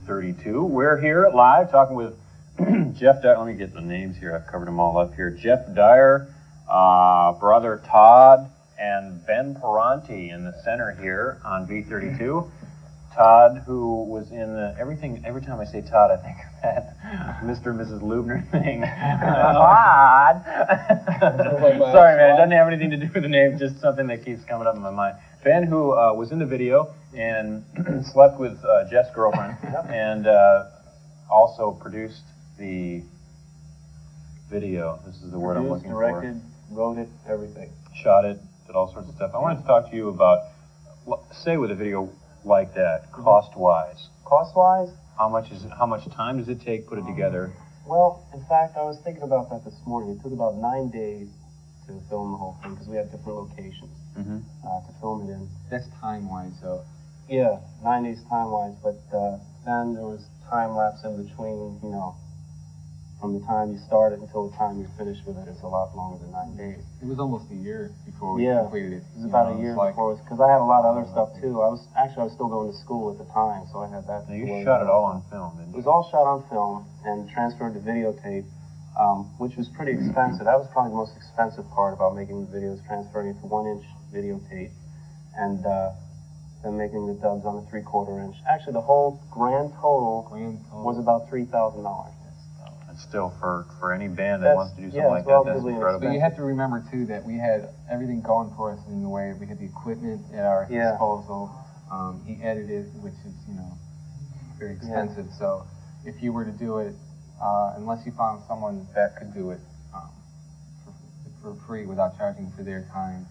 V32. We're here live talking with Jeff Dyer. Let me get the names here. I've covered them all up here. Jeff Dyer, brother Todd, and Ben Peranti in the center here on V32. Todd, who was in the every time I say Todd, I think of that Mr. and Mrs. Lubner thing. Todd! Sorry, man, it doesn't have anything to do with the name, just something that keeps coming up in my mind. Ben, who was in the video and slept with Jeff's girlfriend, and also produced the video. This is the word I'm looking for. Directed, wrote it, everything. Shot it, did all sorts of stuff. I wanted to talk to you about, say with a video like that, cost-wise. Cost-wise? How much time does it take to put it together? Well, in fact, I was thinking about that this morning. It took about 9 days to film the whole thing because we had different locations to film it in. That's time-wise, so. Yeah, 9 days time-wise, but then there was time lapse in between, you know, from the time you started until the time you finished with it. It's a lot longer than 9 days. It was almost a year before we completed it. It was about a year before, because I had a lot of other stuff too. I was still going to school at the time, so I had that. Now, you shot it all on film, didn't you? It was all shot on film and transferred to videotape, which was pretty expensive. That was probably the most expensive part about making the videos, transferring it to 1-inch videotape, and then making the dubs on a 3/4 inch. Actually, the whole grand total was about $3,000. And still, for any band that wants to do something like that, that's incredible. But you have to remember too that we had everything going for us in the way. We had the equipment at our disposal. He edited, which is, you know, very expensive. So if you were to do it, unless you found someone that could do it for free without charging for their time,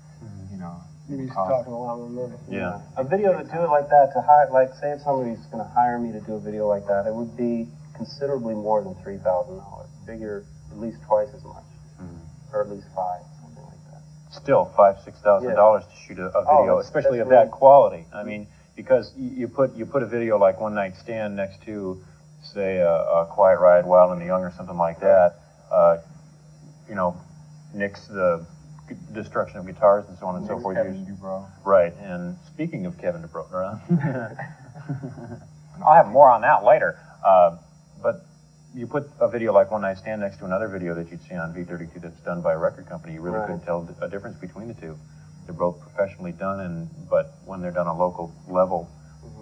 you know. Maybe he's talking a lot more money. Yeah. A video to do it like that, to hire, like, say if somebody's going to hire me to do a video like that, it would be considerably more than $3,000. Figure at least twice as much, or at least $5,000, something like that. Still $5,000-$6,000 to shoot a video, especially of that quality. I mean, because you put a video like One Night Stand next to, say, a Quiet Riot, Wild and the Young, or something like that. You know, nix the destruction of guitars and so on and so forth. Right. And speaking of Kevin DeBro, I'll have more on that later. But you put a video like One Night Stand next to another video that you'd see on V32 that's done by a record company, you really couldn't tell a difference between the two. They're both professionally done, but when they're done on a local level,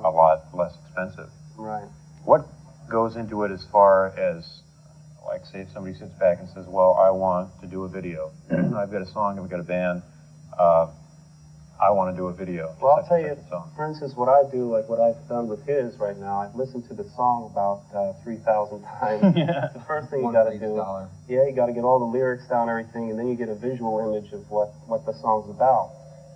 a lot less expensive. Right. What goes into it as far as, like, say if somebody sits back and says, well, I want to do a video. I've got a song, I've got a band, I want to do a video. Well, I'll tell you, for instance, what I do, like what I've done with his right now, I've listened to the song about 3,000 times. The first thing you got to do, you got to get all the lyrics down and everything, and then you get a visual image of what the song's about.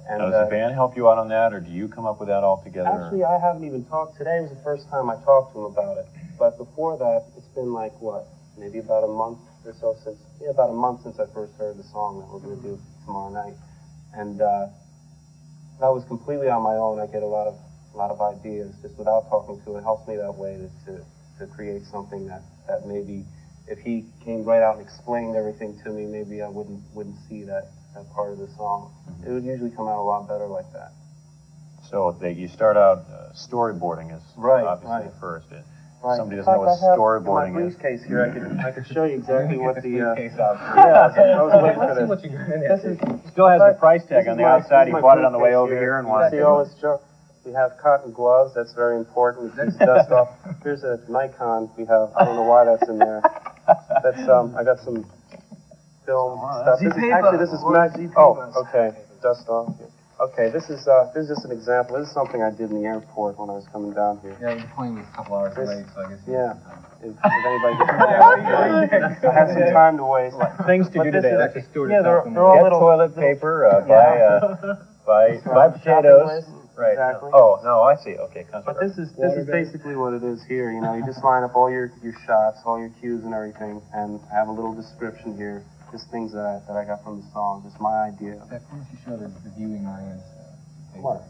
And now, does the band help you out on that, or do you come up with that all together? Actually, I haven't even talked. Today was the first time I talked to him about it. But before that, it's been like, what, maybe about a month or so since, about a month since I first heard the song that we're going to do tomorrow night. And that was completely on my own. I get a lot of ideas just without talking to him. It helps me that way to create something that maybe if he came right out and explained everything to me, maybe I wouldn't see that part of the song. It would usually come out a lot better like that. So you start out storyboarding is obviously first. Somebody doesn't know what storyboarding is. In my briefcase here, I could show you exactly what the I was waiting for this. Still has the price tag on the outside. He bought it on the way over here and wanted to. See all this junk? We have cotton gloves. That's very important. It keeps dust off. Here's a Nikon. We have. I don't know why that's in there. That's I got some film stuff. This is magic. Oh, okay. Dust off. Okay, this is just an example. This is something I did in the airport when I was coming down here. Yeah, the plane was a couple hours late, so I guess. Yeah. If anybody gets I had some time to waste. Things to do today. They're all little toilet paper. Buy potatoes. Right. Exactly. Oh no, I see. Okay. But this is basically what it is here. You know, you just line up all your shots, all your cues and everything, and I have a little description here. Just things that I got from the song, just my idea. Why don't you show the viewing audience? What?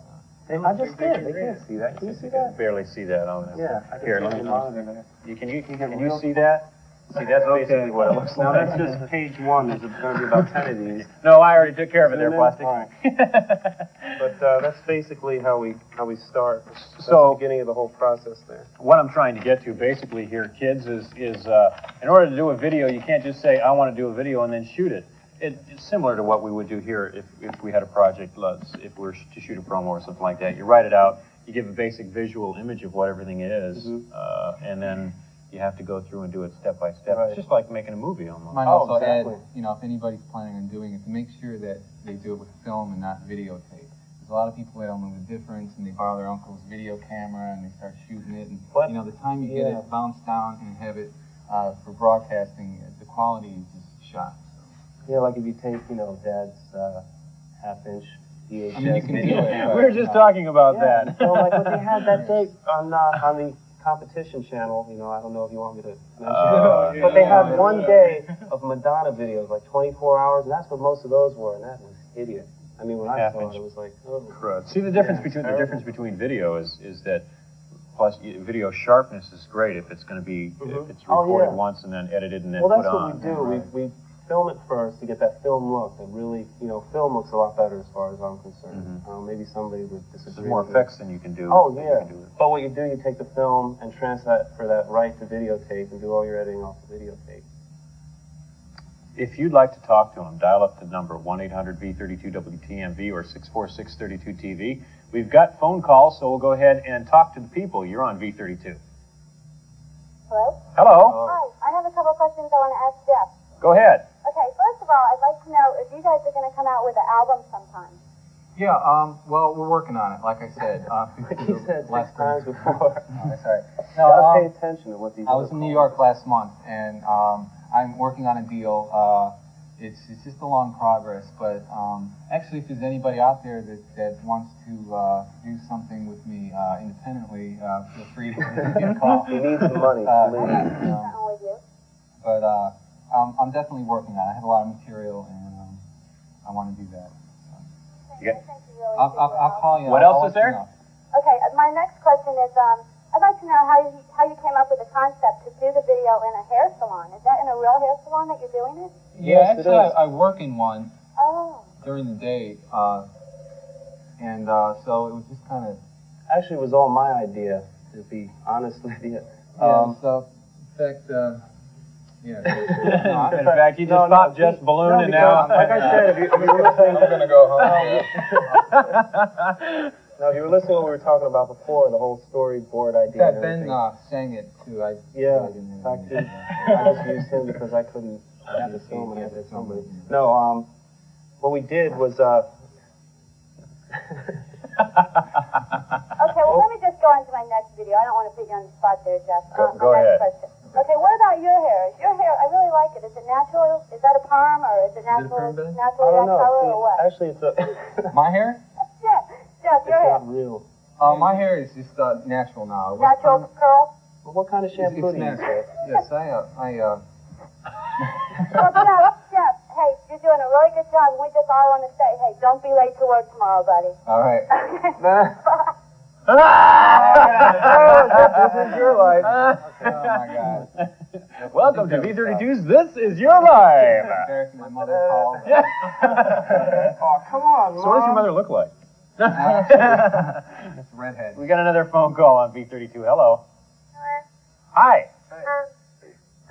I just did. They can't see that. Can you see that? Barely see that on there. Yeah. Here, let me. Can you see that? See, that's basically what it looks Now like. that's just page one. There's going to be about 10 of these. No, I already took care of it there, Zoom in? Plastic. All right. But that's basically how we start. That's So- the beginning of the whole process there. What I'm trying to get to basically here, kids, is in order to do a video, you can't just say, I want to do a video and then shoot it. It's similar to what we would do here if we had a project, if we were to shoot a promo or something like that. You write it out, you give a basic visual image of what everything is, and then you have to go through and do it step by step. Right. It's just like making a movie almost. Might also exactly. add, if anybody's planning on doing it, to make sure that they do it with film and not videotape. There's a lot of people that don't know the difference, and they borrow their uncle's video camera and they start shooting it. And the time you get it bounced down and have it for broadcasting, the quality is just shot. Yeah, like if you take, Dad's half-inch VHS I mean, you can video do it. camera. We were just talking about that. So like what they had that day on the competition channel, I don't know if you want me to mention it, but they had one day of Madonna videos, like 24 hours, and that's what most of those were, and that was hideous. I mean, when I saw it, it was like, oh. Crud. See, the difference between video is that plus video sharpness is great if it's going to be if it's recorded once and then edited and then put on. Well, that's what we do. We film it first to get that film look. That really, film looks a lot better as far as I'm concerned. Maybe somebody would disagree. There's more effects than you can do. Oh yeah. But what you do, you take the film and transfer that for that right to videotape and do all your editing off the videotape. If you'd like to talk to them, dial up the number 1-800-V32-WTMV or 646-32TV. We've got phone calls, so we'll go ahead and talk to the people. You're on V32. Hello? Hello. Hi. I have a couple of questions I want to ask Jeff. Go ahead. Okay, first of all, I'd like to know if you guys are going to come out with an album sometime. Yeah, well, we're working on it, like I said. He said 6 times before. Oh, that's all right. Gotta pay attention to what these I was in New York last month, and I'm working on a deal. It's just a long progress, but actually, if there's anybody out there that wants to do something with me independently, feel free to give me a call. He needs the money. With you. But I'm definitely working on it. I have a lot of material, and I want to do that. Yeah. I'll call you. What else is there? Okay, my next question is, I'd like to know how you came up with the concept to do the video in a hair salon. Is that in a real hair salon that you're doing it? Yeah, Yes, actually, it is. I work in one during the day, and so it was just kind of. Actually, it was all my idea, to be honest with you. So, in fact, yeah. In fact, he just popped Jeff's balloon, and now. Like I said, if you were listening, I'm gonna go home. now, if you were listening to what we were talking about before, the whole storyboard idea. That and Ben everything. sang it too. I In fact, I just used him because I couldn't have the film and I had somebody. No, what we did was. Okay, well, let me just go on to my next video. I don't want to put you on the spot there, Jeff. Go my ahead. next question. Okay, what about your hair? Your hair, I really like it. Is it natural? Is that a perm, or is it natural, perm, Ben? I naturally don't that know. color, See, or what? actually, it's a. My hair? Jeff, your It's hair. not real. My hair is just natural now. Natural curl? Well, what kind of shampoo do you use? natural. Yes, Oh, Jeff, hey, you're doing a really good job. We just all want to say, hey, don't be late to work tomorrow, buddy. All right. This is your life. Oh my God. Welcome to V32's This Is Your Life. Embarrassing my mother called. Oh, come on, Mom. So what does your mother look like? It's redhead. We got another phone call on V32. Hello. Hello. Hi.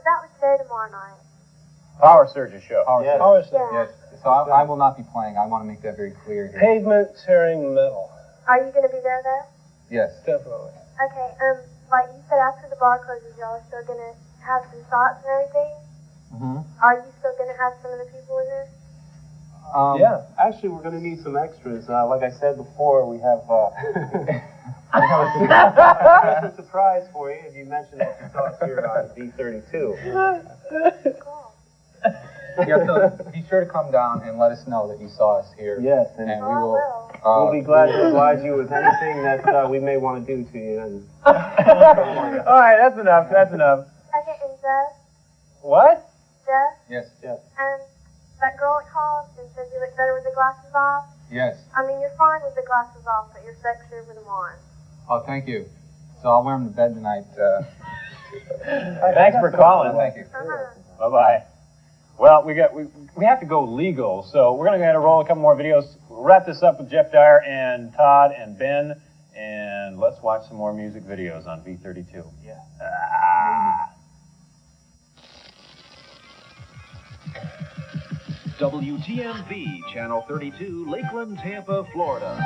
That was today, tomorrow night. Power Surgeon Show. Yes. Yes. So I will not be playing. I want to make that very clear here. Pavement tearing metal. Are you going to be there, though? Yes. Definitely. Okay, like you said, after the bar closes, y'all are still going to have some thoughts and everything? Mm-hmm. Are you still going to have some of the people in there? Yeah. Actually, we're going to need some extras. Like I said before, we have a surprise for you if you mention that you saw us here on V32. Cool. Yeah, so be sure to come down and let us know that you saw us here. Yes, And and we will. we'll be glad to oblige you with anything that we may want to do to you. And All right, that's enough. That's enough. Okay, and Jeff? What? Jeff? Yes. And that girl that called and said you look better with the glasses off? Yes. I mean, you're fine with the glasses off, but you're sexier with them on. Oh, thank you. So I'll wear them to bed tonight. Thanks for calling. Thank you. Bye bye. Well, we have to go legal, so we're gonna roll a couple more videos. We'll wrap this up with Jeff Dyer and Todd and Ben, and let's watch some more music videos on V32. Yeah. WTMV, Channel 32, Lakeland, Tampa, Florida.